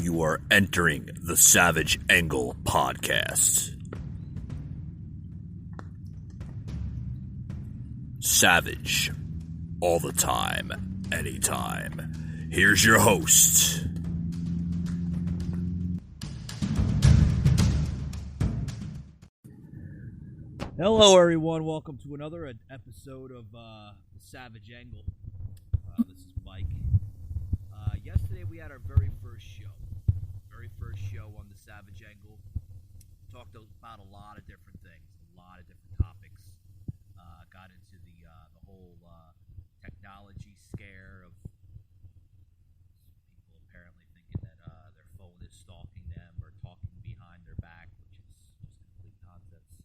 You are entering the Savage Angle Podcast. Savage, all the time, anytime. Here's your host. Hello, everyone. Welcome to another episode of the Savage Angle. This is Mike. Yesterday we had our very first show on the Savage Angle. Talked about a lot of different things, a lot of different topics. Got into the whole technology scare of people apparently thinking that their phone is stalking them or talking behind their back, which is just complete nonsense.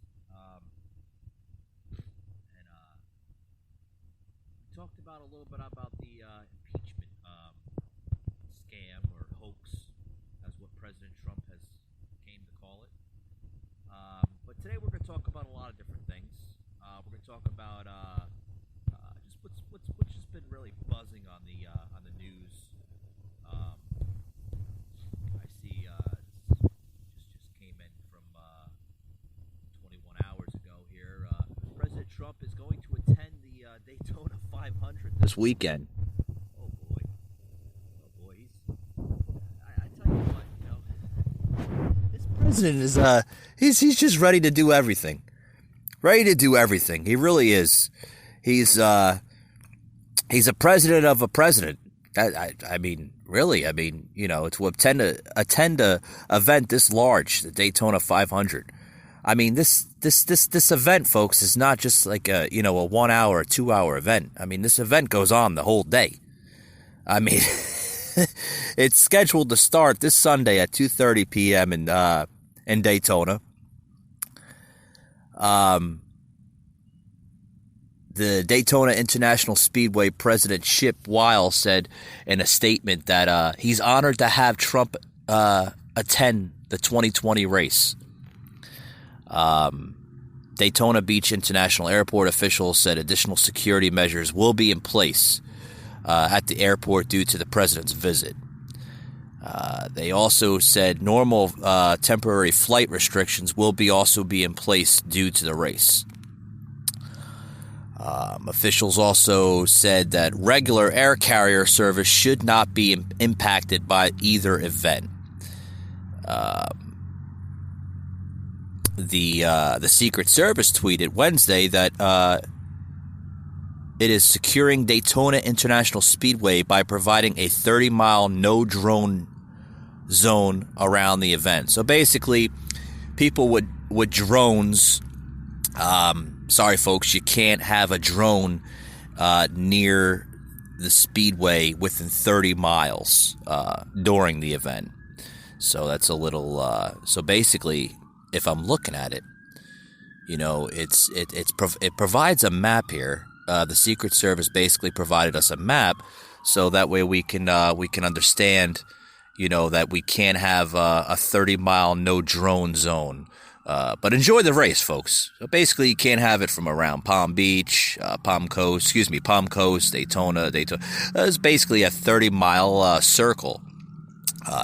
Talked about a little bit about the impeachment scam or hoax, as what President Trump has came to call it. But today we're going to talk about a lot of different things. We're going to talk about just what's just been really buzzing on the news. I see just came in from 21 hours ago here. President Trump is going to attend the Daytona 500 this weekend. Oh boy. I tell you what, this president is he's just ready to do everything. He really is. He's a president of a president. I mean, really. I mean, to attend a event this large, the Daytona 500. I mean, this event, folks, is not just like a 1 hour or 2 hour event. I mean, this event goes on the whole day. I mean, it's scheduled to start this Sunday at 2:30 p.m. in Daytona. The Daytona International Speedway president Chip Weil said in a statement that he's honored to have Trump attend the 2020 race. Daytona Beach International Airport officials said additional security measures will be in place at the airport due to the president's visit. They also said normal temporary flight restrictions will also be in place due to the race. Officials also said that regular air carrier service should not be impacted by either event. The Secret Service tweeted Wednesday that it is securing Daytona International Speedway by providing a 30-mile no-drone zone around the event. So basically, people with drones. Sorry, folks, you can't have a drone near the speedway within 30 miles during the event. So that's a little. So basically, if I'm looking at it, it provides a map here. The Secret Service basically provided us a map, so that way we can understand, that we can't have a 30-mile no drone zone. But enjoy the race, folks. So basically, you can't have it from around Palm Beach, Palm Coast, Daytona. It's basically a 30-mile circle.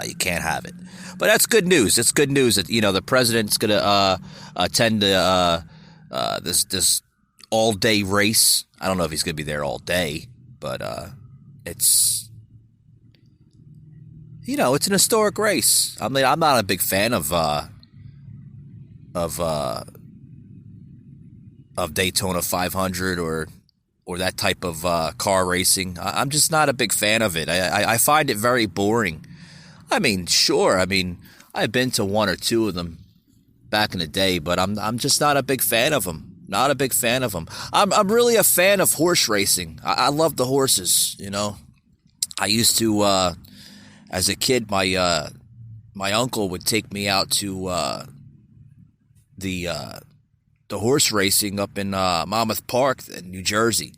You can't have it. But that's good news. It's good news that, the president's going to attend this all-day race. I don't know if he's going to be there all day, but it's an historic race. I mean, I'm not a big fan of Daytona 500 or that type of car racing. I'm just not a big fan of it. I find it very boring. I mean, sure. I mean, I've been to one or two of them back in the day, but I'm just not a big fan of them. Not a big fan of them. I'm really a fan of horse racing. I love the horses. I used to, as a kid, my uncle would take me out to the horse racing up in Monmouth Park in New Jersey.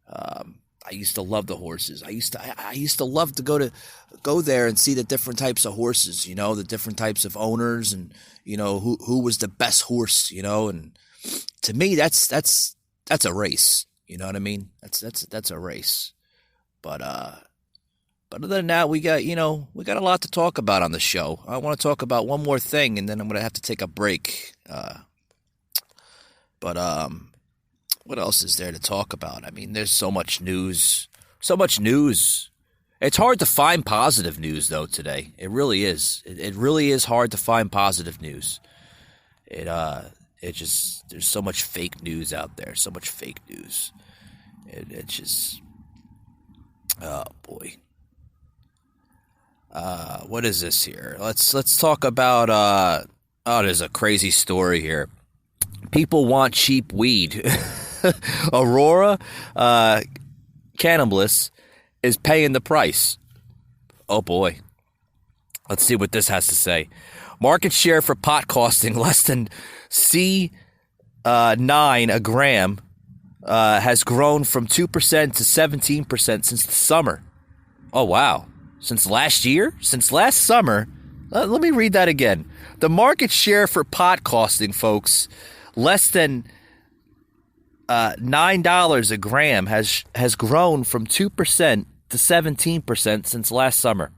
I used to love the horses. I used to love to go there and see the different types of horses, the different types of owners, and who was the best horse, and to me that's a race. You know what I mean? That's a race. But But other than that, we got a lot to talk about on the show. I want to talk about one more thing, and then I'm going to have to take a break. But what else is there to talk about? I mean, there's so much news. So much news. It's hard to find positive news, though, today. It really is. It really is hard to find positive news. There's so much fake news out there. So much fake news. It's just, oh boy. What is this here? Let's talk about. There's a crazy story here. People want cheap weed. Aurora Cannabis is paying the price. Oh boy. Let's see what this has to say. Market share for pot costing less than C9 a gram has grown from 2% to 17% since the summer. Oh wow. Since last year? Since last summer? Let me read that again. The market share for pot costing, folks, less than $9 a gram has grown from 2% to 17% since last summer.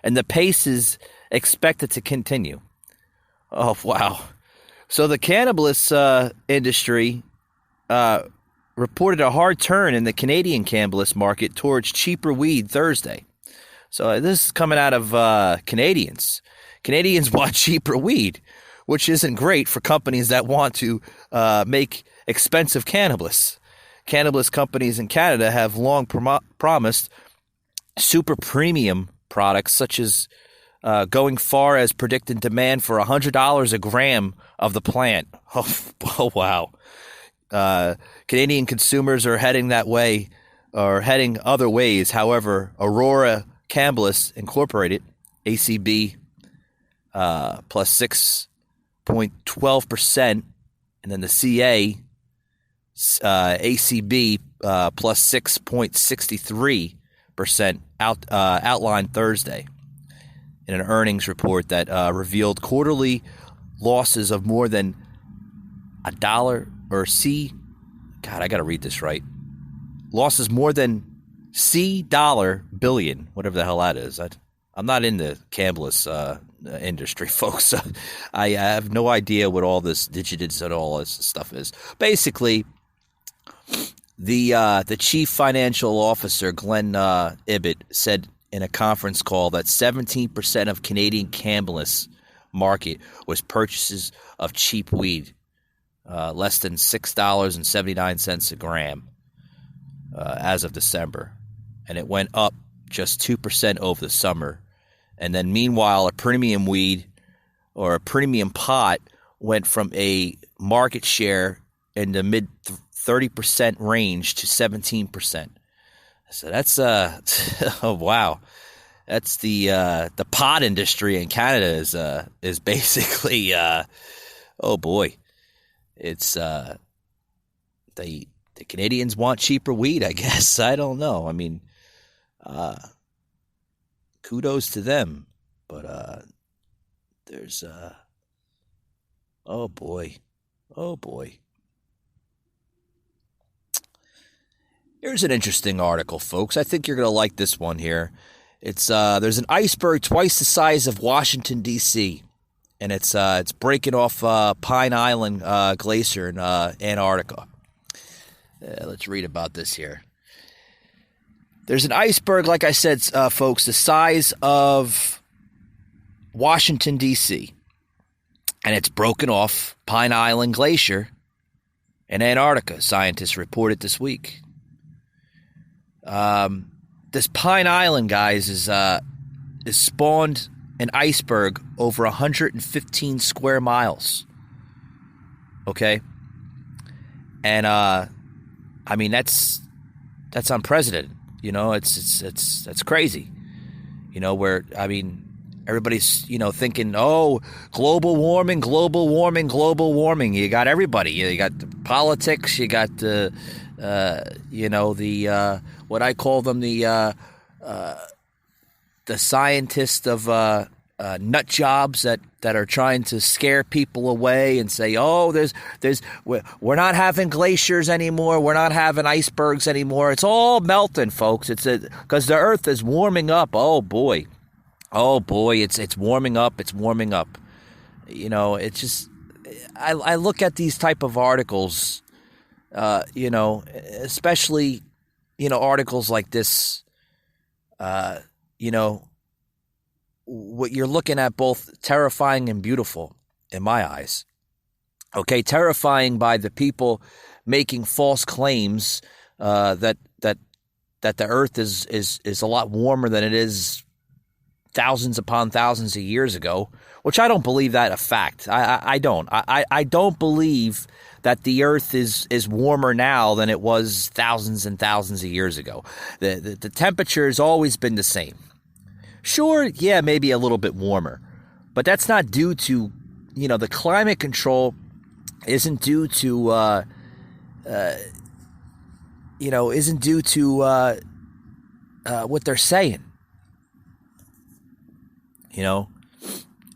And the pace is expected to continue. Oh, wow. So the cannabis industry reported a hard turn in the Canadian cannabis market towards cheaper weed Thursday. So this is coming out of Canadians. Canadians want cheaper weed, which isn't great for companies that want to make expensive cannabis. Cannabis companies in Canada have long promised super premium products, such as going far as predicting demand for $100 a gram of the plant. Oh wow. Canadian consumers are heading that way, or heading other ways. However, Aurora Cannabis Incorporated, ACB, plus 6.12%, and then the CA, ACB, plus 6.63% outlined Thursday in an earnings report that revealed quarterly losses of more than $1 or C. God, I got to read this right. Losses more than C dollar billion, whatever the hell that is. I'm not in the cannabis industry, folks. I have no idea what all this digits and all this stuff is. Basically, the chief financial officer, Glenn Ibbott, said in a conference call that 17% of Canadian cannabis market was purchases of cheap weed, less than $6.79 a gram as of December. And it went up just 2% over the summer. And then meanwhile, a premium weed or a premium pot went from a market share in the mid 30% range to 17%. So that's oh wow. That's the pot industry in Canada is basically oh boy. It's the Canadians want cheaper weed, I guess. I don't know. I mean, kudos to them, but there's oh boy. Here's an interesting article, folks. I think you're going to like this one here. It's there's an iceberg twice the size of Washington, D.C., and it's breaking off Pine Island Glacier in Antarctica. Let's read about this here. There's an iceberg, like I said, folks, the size of Washington, D.C., and it's broken off Pine Island Glacier in Antarctica, scientists reported this week. This Pine Island, guys, is spawned an iceberg over 115 square miles. Okay? And, I mean, that's unprecedented. You know, that's crazy. You know, where, I mean, everybody's, thinking, oh, global warming. You got everybody. You got the politics. You got the, what I call them, the scientist of nut jobs that are trying to scare people away and say, oh, we're not having glaciers anymore. We're not having icebergs anymore. It's all melting, folks. Because the Earth is warming up. Oh boy, it's warming up. It's warming up. It's just I look at these type of articles, especially articles like this, what you're looking at, both terrifying and beautiful in my eyes. Okay, terrifying by the people making false claims that the Earth is a lot warmer than it is thousands upon thousands of years ago, which I don't believe that a fact. I don't. I don't believe that the Earth is warmer now than it was thousands and thousands of years ago. The temperature has always been the same. Sure, yeah, maybe a little bit warmer, but that's not due to, the climate control isn't due to, what they're saying.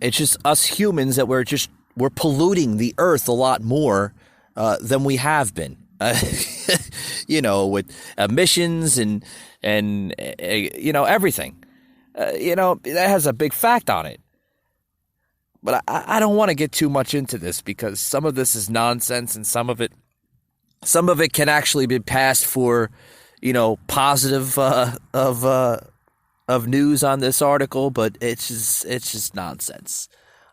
It's just us humans that we're polluting the Earth a lot more than we have been. With emissions and everything. That has a big fact on it. But I don't want to get too much into this because some of this is nonsense and some of it can actually be passed for, positive of news on this article, but it's just nonsense.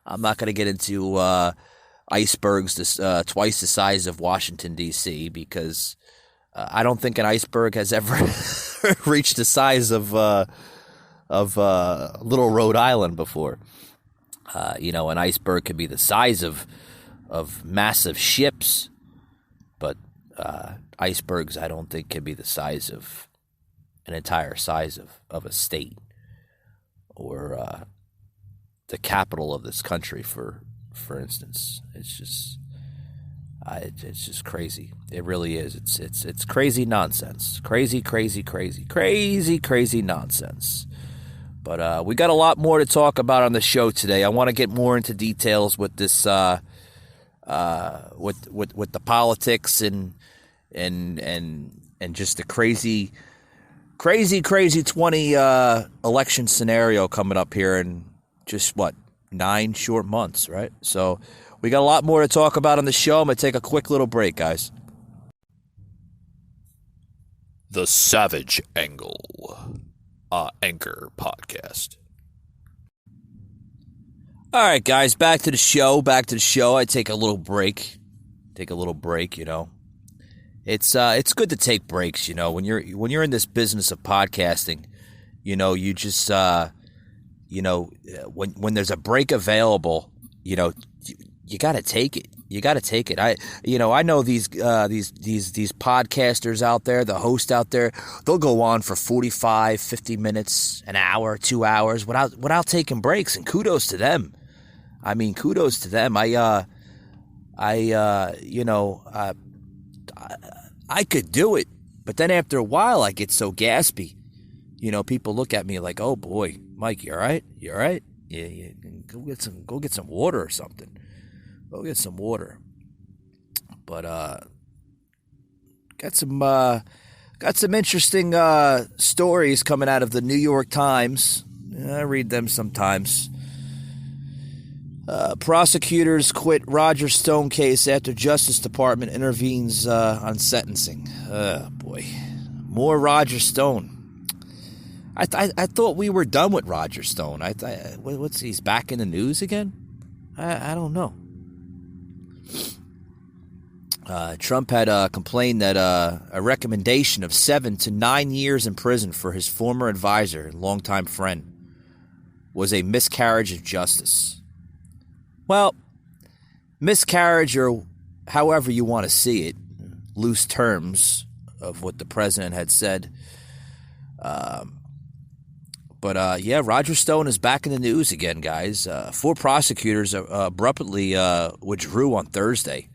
I'm not going to get into icebergs twice the size of Washington, D.C. because I don't think an iceberg has ever reached the size of little Rhode Island before. An iceberg could be the size of massive ships, but icebergs I don't think can be the size of an entire size of a state or the capital of this country, for instance. It's just crazy. It really is. It's crazy nonsense. Crazy nonsense. But we got a lot more to talk about on the show today. I want to get more into details with this, with the politics and just the crazy 20 election scenario coming up here in just 9 short months, right? So we got a lot more to talk about on the show. I'm gonna take a quick little break, guys. The Savage Angle. Anchor podcast. All right, guys, back to the show. I take a little break. It's good to take breaks. When you're in this business of podcasting, you just when there's a break available, you got to take it. I know these podcasters out there, the hosts out there, they'll go on for 45, 50 minutes, an hour, 2 hours without taking breaks, and kudos to them. I could do it, but then after a while I get so gaspy. People look at me like, "Oh boy, Mike, you all right? You all right? Yeah, go get some water or something. Go get some water." But got some interesting stories coming out of the New York Times. I read them sometimes. Prosecutors quit Roger Stone case after Justice Department intervenes on sentencing. Boy, more Roger Stone. I thought we were done with Roger Stone. He's back in the news again? I don't know. Trump had complained that a recommendation of 7 to 9 years in prison for his former advisor and longtime friend was a miscarriage of justice. Well, miscarriage, or however you want to see it, loose terms of what the president had said. But Roger Stone is back in the news again, guys. 4 prosecutors abruptly withdrew on Thursday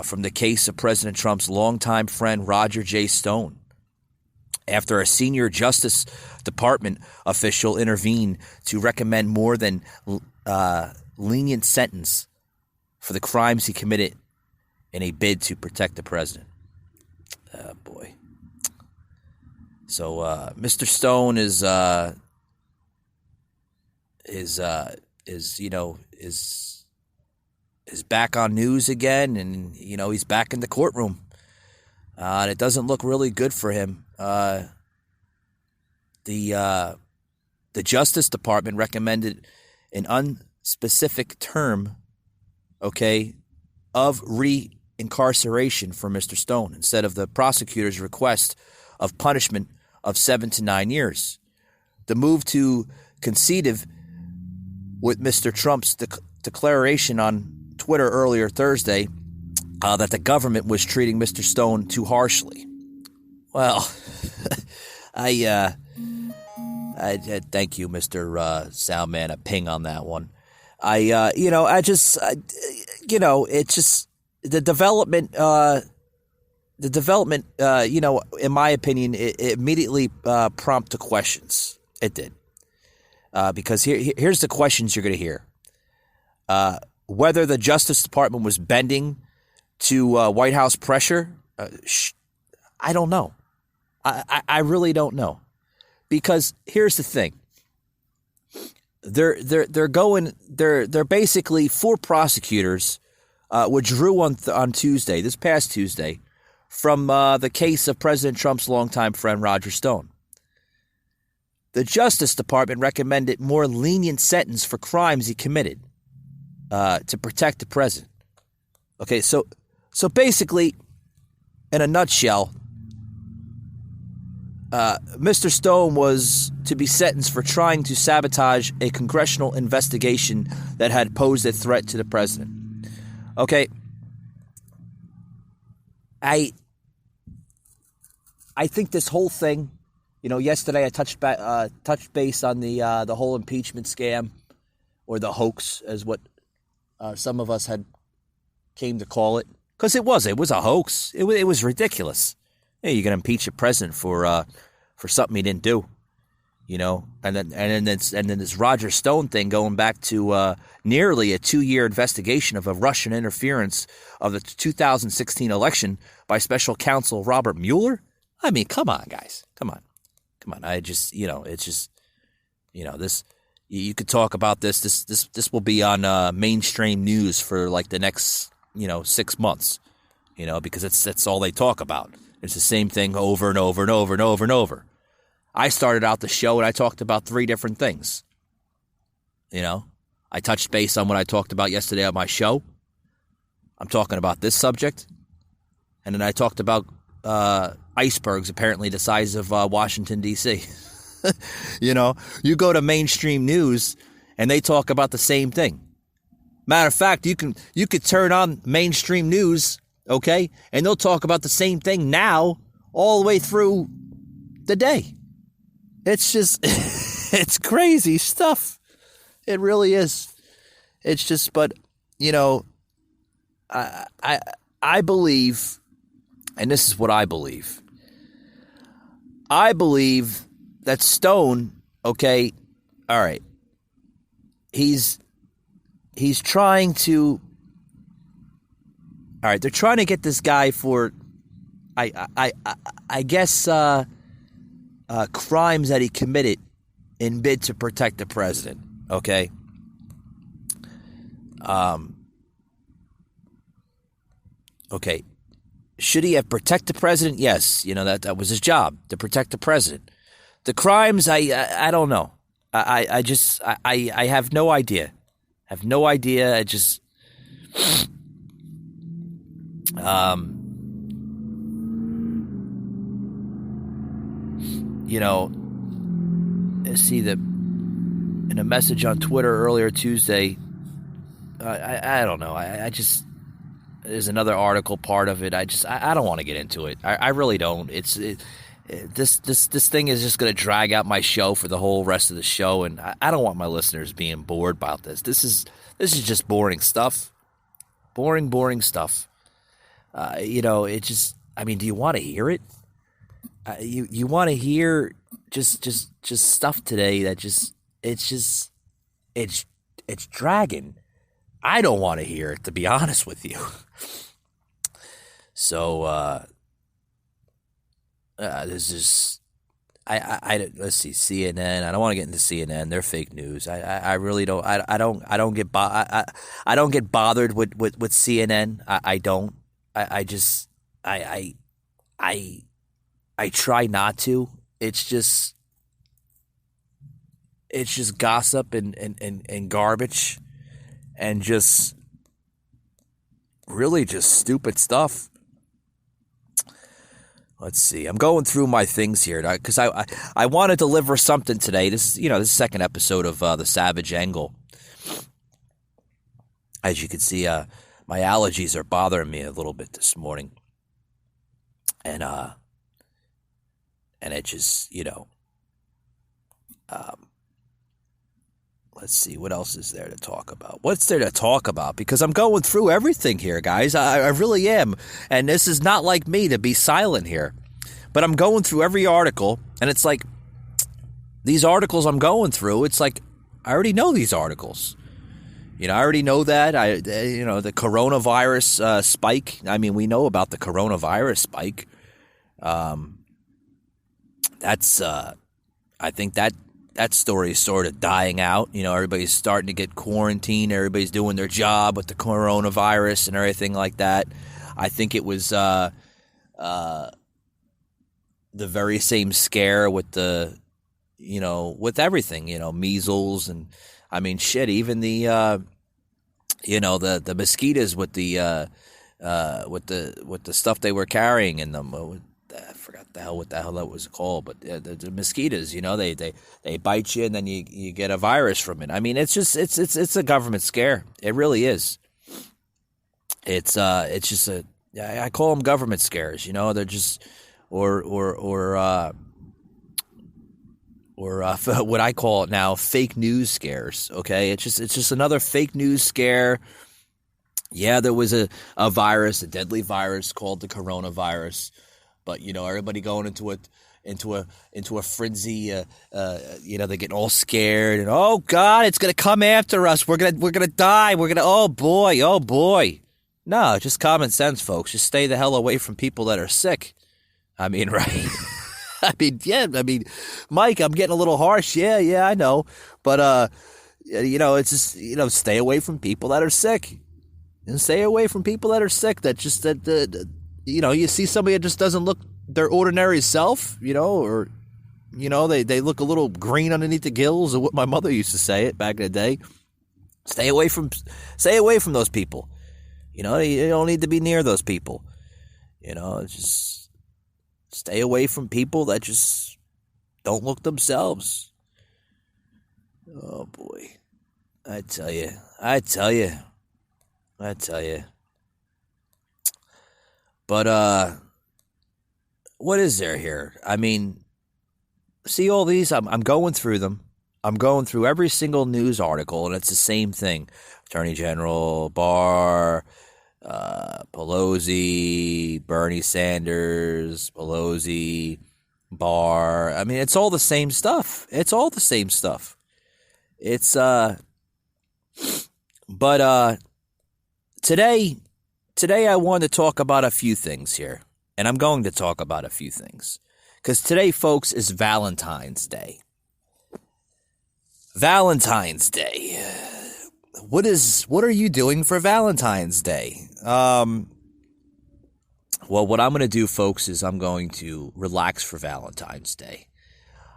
from the case of President Trump's longtime friend Roger J. Stone. after a senior Justice Department official intervened to recommend more than lenient sentence for the crimes he committed in a bid to protect the president. Oh, boy. So Mr. Stone is back on news again, and he's back in the courtroom, and it doesn't look really good for him. The Justice Department recommended an unspecific term, of re-incarceration for Mr. Stone instead of the prosecutor's request of punishment of 7 to 9 years. The move to concede with Mr. Trump's declaration on Twitter earlier Thursday that the government was treating Mr. Stone too harshly. Well, I thank you, Mr. Soundman, a ping on that one. It's just the development, in my opinion, it immediately prompted questions. It did. Because here's the questions you're going to hear. Whether the Justice Department was bending to White House pressure, I don't know. I really don't know. Because here's the thing. They're basically 4 prosecutors withdrew on Tuesday, this past Tuesday, from the case of President Trump's longtime friend Roger Stone. The Justice Department recommended more lenient sentence for crimes he committed to protect the president. Okay, so basically, in a nutshell, Mr. Stone was to be sentenced for trying to sabotage a congressional investigation that had posed a threat to the president. Okay, I think this whole thing, yesterday I touched base on the whole impeachment scam, or the hoax, as what some of us had came to call it, because it was a hoax. It was ridiculous. Hey, you're gonna impeach a president for something he didn't do, and then this Roger Stone thing going back to nearly a 2-year investigation of a Russian interference of the 2016 election by Special Counsel Robert Mueller. I mean, come on, guys, come on. I just, it's just, this. You could talk about this. This will be on mainstream news for like the next 6 months, because that's all they talk about. It's the same thing over and over and over and over and over. I started out the show and I talked about 3 different things. I touched base on what I talked about yesterday on my show. I'm talking about this subject. And then I talked about icebergs apparently the size of Washington, D.C. You go to mainstream news and they talk about the same thing. Matter of fact, you could turn on mainstream news, okay, and they'll talk about the same thing now all the way through the day. It's just, it's crazy stuff. It really is. It's just, but, I believe, and this is what I believe. I believe that Stone, okay, all right, he's trying to, all right, they're trying to get this guy for, I guess, crimes that he committed in bid to protect the president, okay? Okay. Should he have protected the president? Yes. That was his job, to protect the president. The crimes, I don't know. I just have no idea. I just, see that in a message on Twitter earlier Tuesday, I don't know. I just, there's another article part of it. I don't want to get into it. I really don't. This thing is just going to drag out my show for the whole rest of the show, and I don't want my listeners being bored about this. This is just boring stuff. Boring stuff. It just, do you want to hear it? You want to hear just stuff today that it's it's dragging. I don't want to hear it, to be honest with you. So there's just let's see, CNN. I don't want to get into CNN. They're fake news. I really don't. I don't get I don't get bothered with CNN. I don't. I just I try not to. It's just gossip and garbage and just really just stupid stuff. Let's see. I'm going through my things here because I want to deliver something today. This is this is the second episode of the Savage Angle. As you can see, my allergies are bothering me a little bit this morning, and it just let's see, what else is there to talk about? What's there to talk about? Because I'm going through everything here, guys. I really am. And this is not like me to be silent here. But I'm going through every article, and it's like, these articles I'm going through, it's like, I already know these articles. I already know that. The coronavirus spike. I mean, we know about the coronavirus spike. That's, I think that story is sort of dying out. Everybody's starting to get quarantined. Everybody's doing their job with the coronavirus and everything like that. I think it was the very same scare with the, with everything, measles and, I mean, shit, even the, the mosquitoes with the stuff they were carrying in them. I forgot what the hell that was called, but the mosquitoes, they bite you and then you get a virus from it. I mean, it's just it's a government scare. It really is. It's just I call them government scares. They're just or what I call it now, fake news scares. Okay, it's just another fake news scare. Yeah, there was a virus, a deadly virus called the coronavirus. But everybody going into a frenzy. They're getting all scared and, oh God, it's gonna come after us. We're gonna die. Oh boy. No, just common sense, folks. Just stay the hell away from people that are sick. I mean, right? I mean, Mike, I'm getting a little harsh. Yeah, I know. But it's just stay away from people that are sick, and stay away from people that are sick. You see somebody that just doesn't look their ordinary self, or, they look a little green underneath the gills, or what my mother used to say it back in the day. Stay away from those people. You don't need to be near those people. Just stay away from people that just don't look themselves. Oh boy. I tell you. But, what is there here? I mean, see all these? I'm going through them. I'm going through every single news article, and it's the same thing. Attorney General Barr, Pelosi, Bernie Sanders, Pelosi, Barr. I mean, it's all the same stuff. But Today I want to talk about a few things here, and I'm going to talk about a few things, because today, folks, is Valentine's Day. Valentine's Day. What are you doing for Valentine's Day? Well, what I'm going to do, folks, is I'm going to relax for Valentine's Day.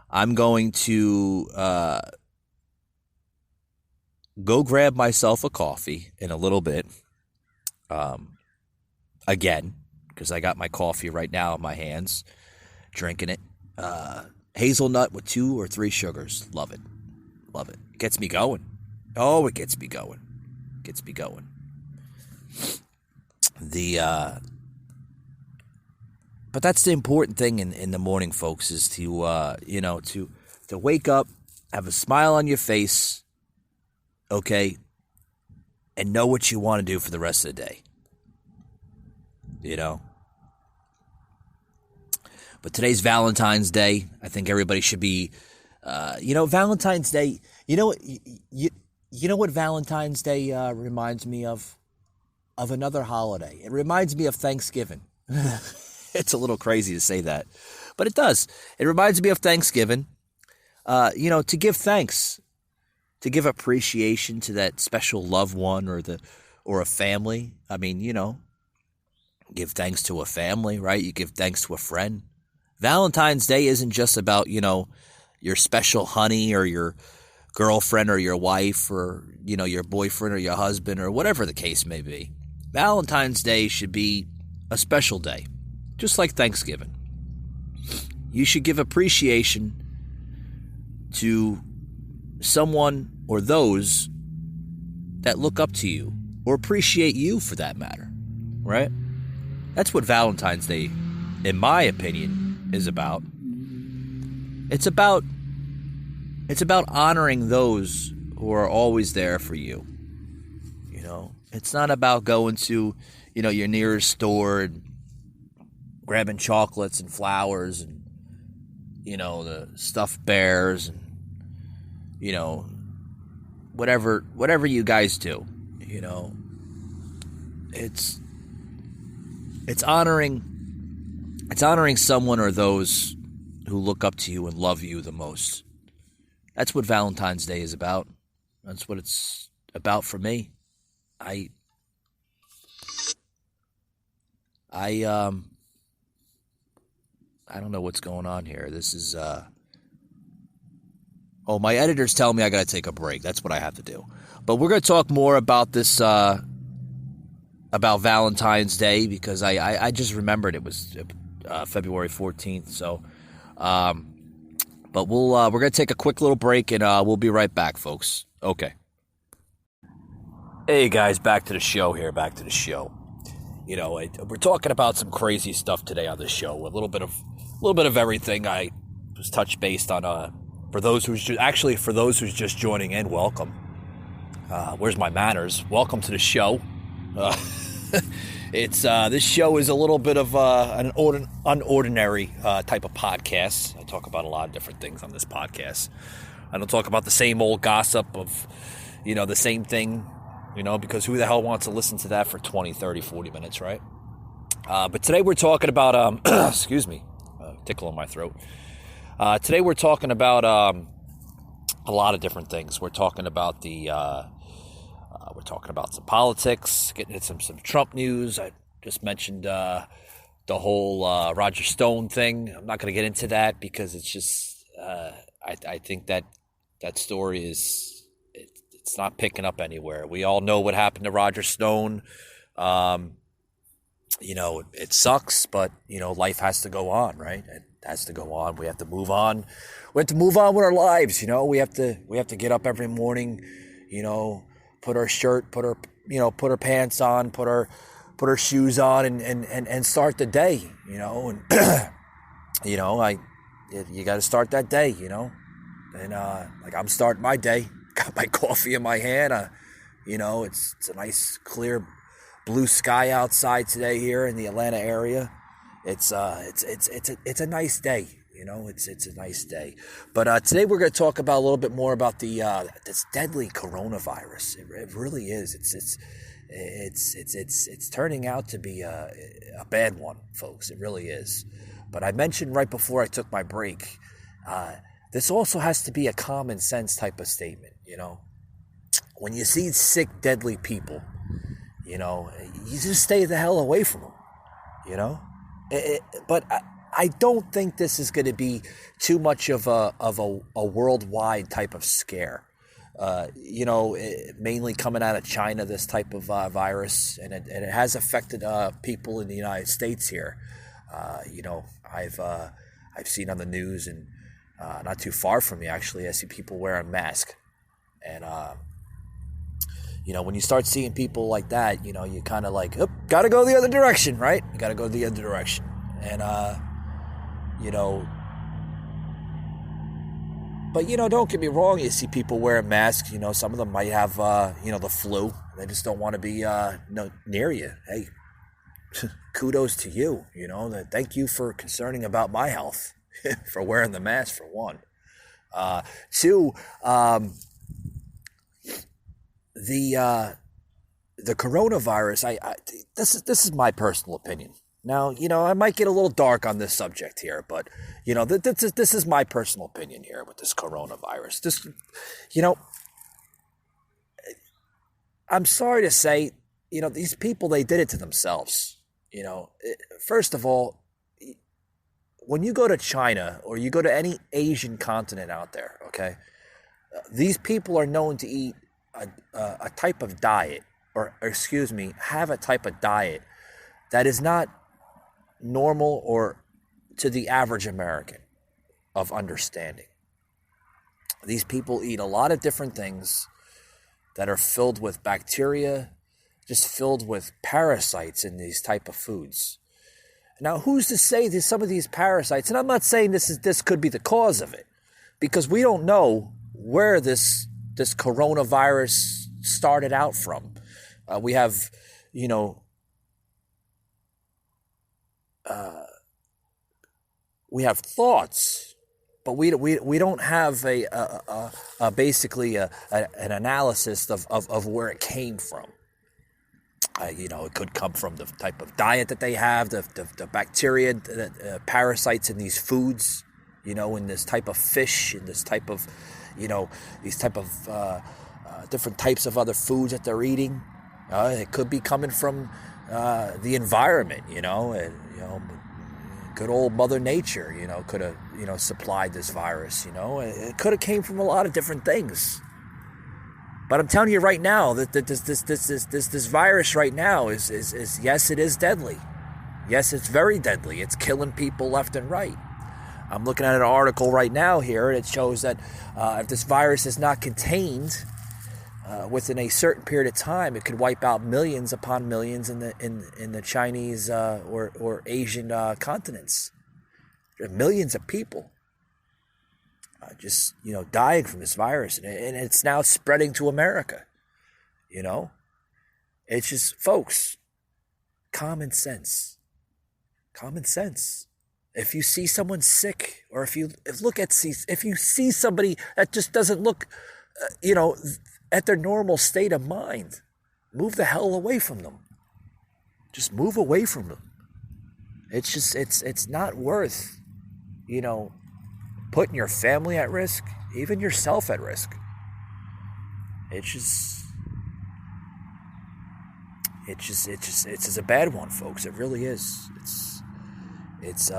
I'm going to go grab myself a coffee in a little bit. Again, because I got my coffee right now in my hands, drinking it. Hazelnut with 2 or 3 sugars. Love it. Gets me going. Oh, it gets me going. But that's the important thing in the morning, folks, is to wake up, have a smile on your face, okay, and know what you want to do for the rest of the day. But today's Valentine's Day. I think everybody should be, Valentine's Day. You know what? You know what Valentine's Day reminds me of? Of another holiday. It reminds me of Thanksgiving. It's a little crazy to say that, but it does. It reminds me of Thanksgiving. To give thanks, to give appreciation to that special loved one or a family. I mean, give thanks to a family, right? You give thanks to a friend. Valentine's Day isn't just about, your special honey or your girlfriend or your wife or, your boyfriend or your husband or whatever the case may be. Valentine's Day should be a special day, just like Thanksgiving. You should give appreciation to someone or those that look up to you or appreciate you for that matter, right? That's what Valentine's Day, in my opinion, is about. It's about honoring those who are always there for you. It's not about going to, your nearest store and grabbing chocolates and flowers and, the stuffed bears and, whatever you guys do, It's honoring someone or those who look up to you and love you the most. That's what Valentine's Day is about. That's what it's about for me. I don't know what's going on here. This is my editors tell me I got to take a break. That's what I have to do. But we're going to talk more about this about Valentine's Day because I just remembered it was February 14th. So but we're going to take a quick little break and we'll be right back, folks. Okay. Hey guys, back to the show. We're talking about some crazy stuff today on the show. A little bit of everything. I was touched based on for those who's just joining in, welcome. Where's my manners? Welcome to the show. This show is a little bit of an unordinary type of podcast. I talk about a lot of different things on this podcast. I don't talk about the same old gossip of, the same thing. Because who the hell wants to listen to that for 20, 30, 40 minutes, right? But today we're talking about, excuse me, tickle in my throat. Today we're talking about a lot of different things. We're talking about we're talking about some politics, getting into some Trump news. I just mentioned the whole Roger Stone thing. I'm not going to get into that because it's just, I think that story is... It's not picking up anywhere. We all know what happened to Roger Stone. It sucks, but, life has to go on, right? It has to go on. We have to move on. We have to move on with our lives, We have to get up every morning, put our shirt, put our pants on, put our shoes on and start the day, And, you got to start that day, And, I'm starting my day. Got my coffee in my hand. It's a nice clear blue sky outside today here in the Atlanta area. It's a nice day. It's a nice day. But today we're going to talk about a little bit more about this deadly coronavirus. It really is. It's turning out to be a bad one, folks. It really is. But I mentioned right before I took my break. This also has to be a common sense type of statement, When you see sick, deadly people, you just stay the hell away from them, But I don't think this is going to be too much of a worldwide type of scare. Mainly coming out of China, this type of virus, and it has affected people in the United States here. I've seen on the news and not too far from me, actually, I see people wearing masks. And, when you start seeing people like that, you kind of like, got to go the other direction, right? You got to go the other direction. And, but, don't get me wrong. You see people wearing masks. Some of them might have, the flu. They just don't want to be near you. Hey, kudos to you. Thank you for concerning about my health, for wearing the mask for one. Two, the coronavirus. This is my personal opinion. Now, I might get a little dark on this subject here, but this is my personal opinion here with this coronavirus. I'm sorry to say, these people, they did it to themselves. First of all, when you go to China or you go to any Asian continent out there, okay, these people are known to eat a type of diet, have a type of diet that is not normal or to the average American of understanding. These people eat a lot of different things that are filled with bacteria, just filled with parasites in these type of foods. Now, who's to say that some of these parasites, and I'm not saying this could be the cause of it, because we don't know where this coronavirus started out from. We have, we have thoughts, but we don't have basically an analysis of where it came from. It could come from the type of diet that they have, the bacteria, the parasites in these foods, in this type of fish, in this type of, these type of different types of other foods that they're eating. It could be coming from the environment, and, good old Mother Nature, could have, supplied this virus, It could have came from a lot of different things. But I'm telling you right now that this virus right now is yes, it is deadly. Yes, it's very deadly. It's killing people left and right. I'm looking at an article right now here, and it shows that if this virus is not contained within a certain period of time, it could wipe out millions upon millions in the Chinese or Asian continents. There are millions of people just dying from this virus, and it's now spreading to America. It's just, folks, common sense. If you see someone sick, or if you see somebody that just doesn't look, at their normal state of mind, move the hell away from them. Just move away from them. It's just, it's not worth, putting your family at risk, even yourself at risk. It's a bad one, folks. It really is. It's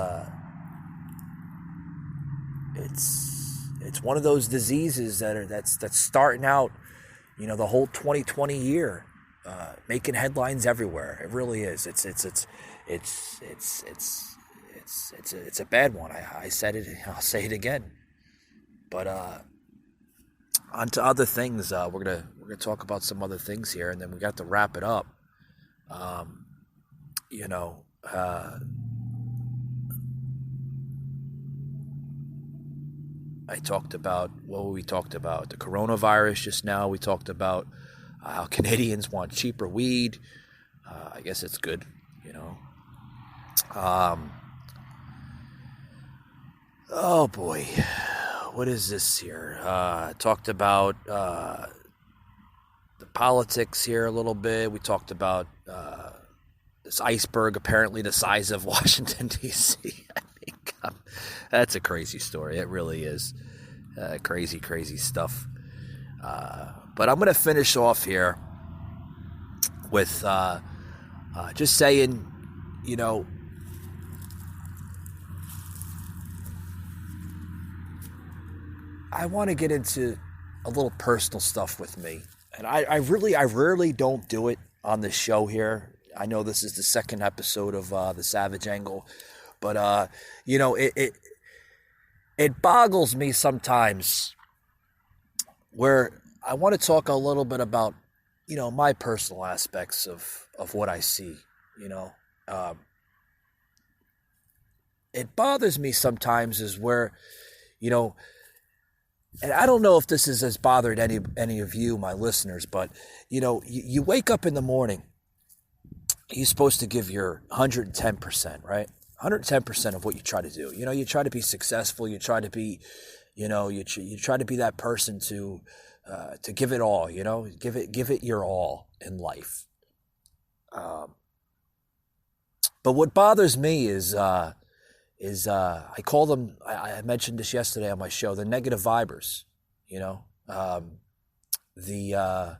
one of those diseases that's starting out, the whole 2020 year, making headlines everywhere. It really is. It's a bad one. I said it. I'll say it again. But on to other things. We're gonna talk about some other things here, and then we got to wrap it up. I talked about we talked about the coronavirus just now. We talked about how Canadians want cheaper weed. I guess it's good, Oh boy, what is this here? Talked about the politics here a little bit. We talked about this iceberg apparently the size of Washington, D.C. I think that's a crazy story. It really is crazy stuff. But I'm going to finish off here with just saying, I want to get into a little personal stuff with me. And I rarely don't do it on this show here. I know this is the second episode of the Savage Angle, but it boggles me sometimes where I want to talk a little bit about, my personal aspects of what I see, it bothers me sometimes is where, and I don't know if this has bothered any of you, my listeners, but, you wake up in the morning, you're supposed to give your 110%, right? 110% of what you try to do. You know, you try to be successful. You try to be, you try to be that person to give it all. You know, give it your all in life. But what bothers me is I call them. I mentioned this yesterday on my show. The negative vibers. You know, the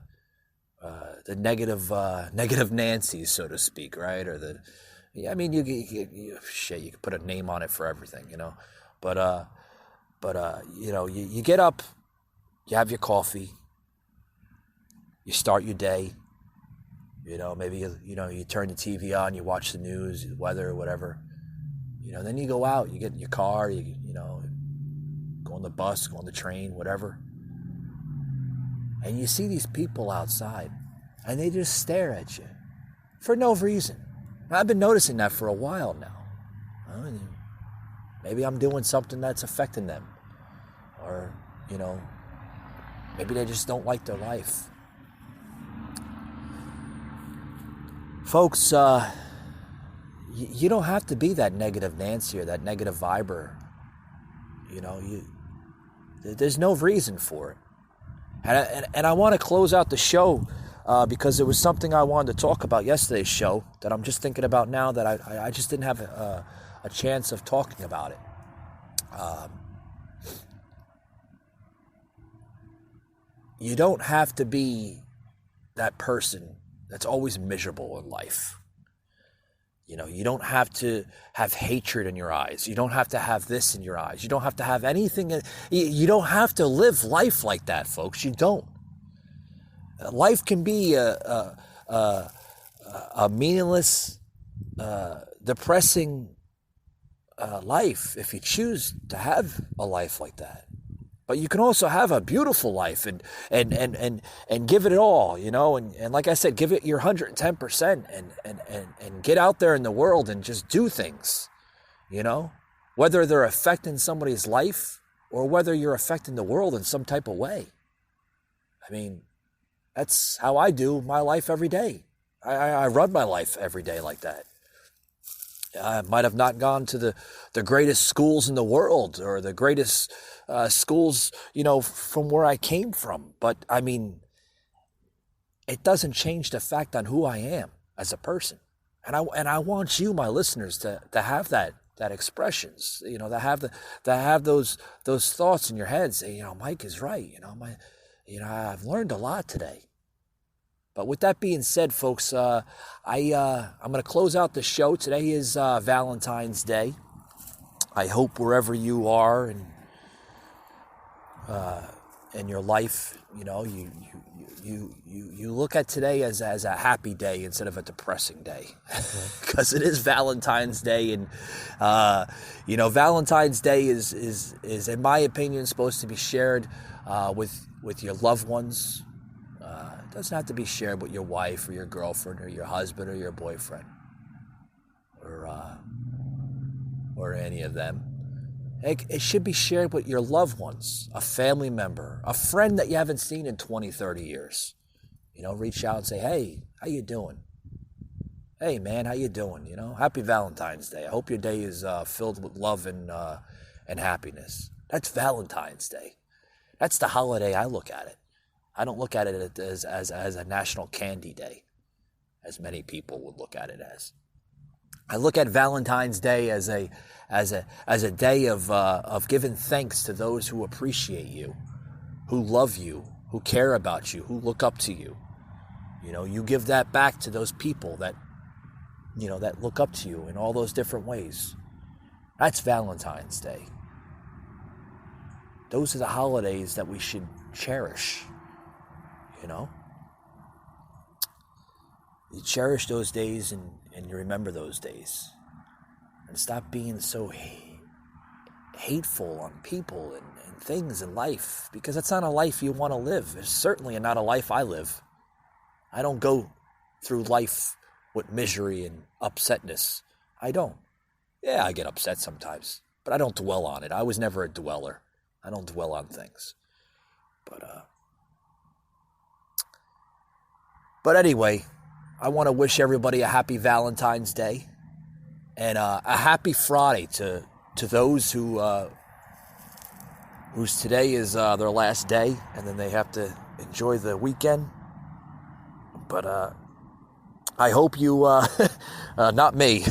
negative Nancy's, so to speak, right? Or the, yeah, I mean, you can put a name on it for everything, you know. But you get up, you have your coffee, you start your day. You know, maybe you turn the TV on, you watch the news, the weather, whatever. You know, then you go out, you get in your car, you go on the bus, go on the train, whatever. And you see these people outside, and they just stare at you for no reason. I've been noticing that for a while now. Maybe I'm doing something that's affecting them. Or, maybe they just don't like their life. Folks, you don't have to be that negative Nancy or that negative viber. There's no reason for it. And I want to close out the show because it was something I wanted to talk about yesterday's show that I'm just thinking about now that I just didn't have a chance of talking about it. You don't have to be that person that's always miserable in life. You don't have to have hatred in your eyes. You don't have to have this in your eyes. You don't have to have anything. You don't have to live life like that, folks. You don't. Life can be a meaningless, depressing life if you choose to have a life like that. But you can also have a beautiful life and give it all, and like I said, give it your 110% and get out there in the world and just do things, whether they're affecting somebody's life or whether you're affecting the world in some type of way. I mean, that's how I do my life every day. I run my life every day like that. I might have not gone to the greatest schools in the world or the greatest schools, from where I came from. But, I mean, it doesn't change the fact on who I am as a person. And I want you, my listeners, to have that expressions, to have those thoughts in your head. Say, Mike is right. I've learned a lot today. But with that being said, folks, I'm going to close out the show. Today is Valentine's Day. I hope wherever you are in your life, you look at today as a happy day instead of a depressing day, because it is Valentine's Day, and Valentine's Day is in my opinion supposed to be shared with your loved ones. It doesn't have to be shared with your wife or your girlfriend or your husband or your boyfriend or any of them. It should be shared with your loved ones, a family member, a friend that you haven't seen in 20, 30 years. Reach out and say, hey, how you doing? Hey, man, how you doing? Happy Valentine's Day. I hope your day is filled with love and happiness. That's Valentine's Day. That's the holiday I look at it. I don't look at it as a national candy day, as many people would look at it as. I look at Valentine's Day as a day of giving thanks to those who appreciate you, who love you, who care about you, who look up to you. You give that back to those people that look up to you in all those different ways. That's Valentine's Day. Those are the holidays that we should cherish. You cherish those days and you remember those days. And stop being so hateful on people and things in life, because that's not a life you want to live. It's certainly not a life I live. I don't go through life with misery and upsetness. I don't. Yeah, I get upset sometimes, but I don't dwell on it. I was never a dweller. I don't dwell on things. But anyway, I want to wish everybody a happy Valentine's Day and a happy Friday to those whose today is their last day, and then they have to enjoy the weekend. But I hope you, not me,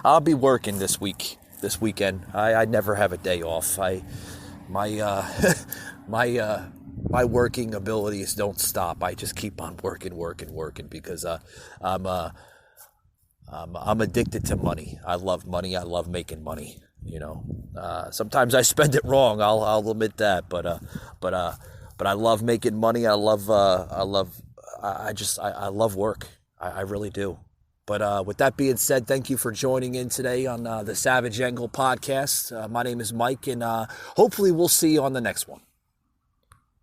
I'll be working this weekend. I never have a day off. My working abilities don't stop. I just keep on working because I'm addicted to money. I love money. I love making money. Sometimes I spend it wrong. I'll admit that. But I love making money. I love work. I really do. But with that being said, thank you for joining in today on the Savage Angle podcast. My name is Mike, and hopefully we'll see you on the next one.